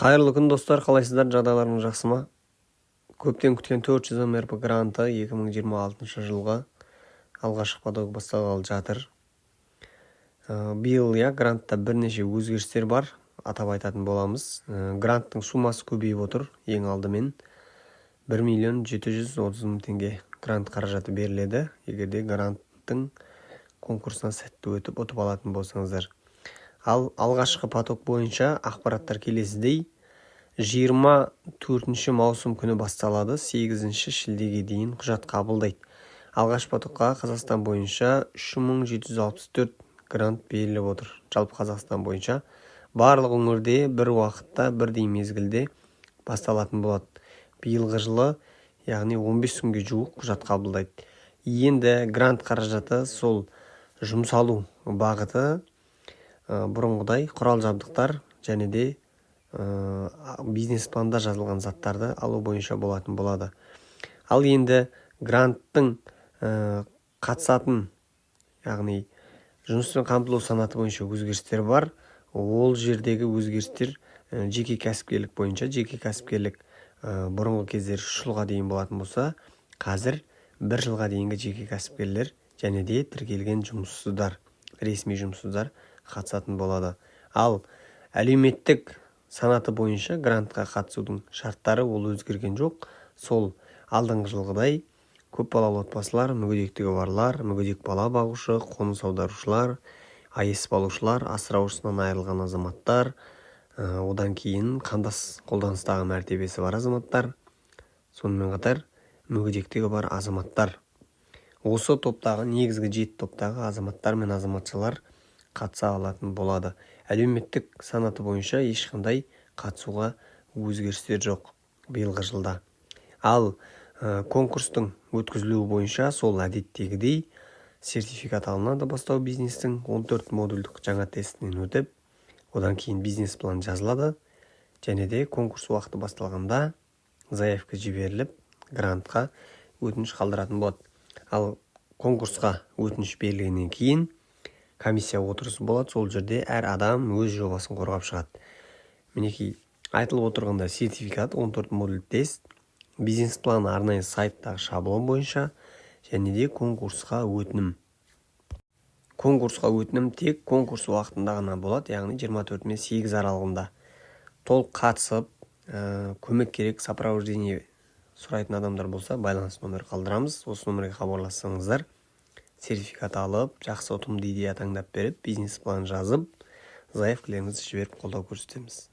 Қайырлы күн достар, қалайсыздар, жағдайларыңыз жақсы ма? Көптен күткен 400 МРП гранты 2026 жылға алғашқы поток басталғалы жатыр. Биыл грантта бірнеше өзгерістер бар, атап айтатын боламыз. Гранттың суммасы көбейіп отыр. Ең алдымен 1.730.000 теңге грант қаражаты беріледі, егерде гранттың конкурсына сәтті өтіп ұтып алатын болсаңыздар. Ал алғашқы поток бойынша ақпараттар келесідей: 24 маусым күні басталады, 8 шілдеге дейін құжат қабылдайды. Алғаш потокқа Қазақстан бойынша 3764 грант беріліп отыр. Жалпы Қазақстан бойынша барлық өңірде бір уақытта бірдей мезгілде басталатын болады. Биылғы жылы, яғни 15 күнге жуық құжат қабылдайды. Енді грант қаражаты сол жұмсалу бағыты бұрынғыдай құрал жабдықтар және де бизнес планда жазылған заттарды алу бойынша болатын болады. Ал енді гранттың қатысатын, яғни жұмыспен қамтылу санаты бойынша өзгерістер бар. Ол жердегі өзгерістер жеке кәсіпкерлік бойынша, жеке кәсіпкерлік бұрынғы кездер 3 жылға дейін болатын болса, қазір 1 жылға дейінгі жеке кәсіпкерлер және де тіркелген жұмыссыздар, ресми жұмыссыздар қатысатын болады. Ал әлеуметтік санаты бойынша грантқа қатысудың шарттары ол өзгерген жоқ. Сол алдыңғы жылғыдай көп балалы отбасылар, мүгедектігі барлар, мүгедек бала бағушы, қоныс аударушылар, АЕС алушылар, асыраушысынан айырылған азаматтар, одан кейін қандас қолданыстағы мәртебесі бар азаматтар, сонымен қатар мүгедектігі бар азаматтар. Осы топтағы, негізгі 7 топтағы азаматтар мен азаматшалар қатыса алатын болады. Әлеуметтік санаты бойынша ешқандай қатысуға өзгерістер жоқ биылғы жылда. Ал конкурстың өткізілуі бойынша сол әдеттегідей сертификат алынады. Бастау бизнестің 14 модульдік жаңа тестінен өтіп, одан кейін бизнес план жазылады, және де конкурс уақыты басталғанда заявка жіберіліп, грантқа өтініш қалдыратын болады. Ал конкурсқа өтініш берілгеннен кейін комиссия отырысы болады. Сол жерде әр адам өз жобасын қорғап шығады. Мінекей айтылып отырғанда сертификат, 14 модуль тест, бизнес планы арнайы сайттағы шаблон бойынша, және де конкурсқа өтінім. Конкурсқа өтінім тек конкурс уақытында ғана болады, яғни 24 мен 8 аралығында. Толық қатысып, көмек керек, сопровождение сұрайтын адамдар болса, байланыс номер қалдырамыз. Осы номерге хабарлассаңыздар, сертификат алып, жақсы ұтымды идея таңдап беріп, бизнес план жазып, заявкаларыңызды жіберіп қолдау көрсетеміз.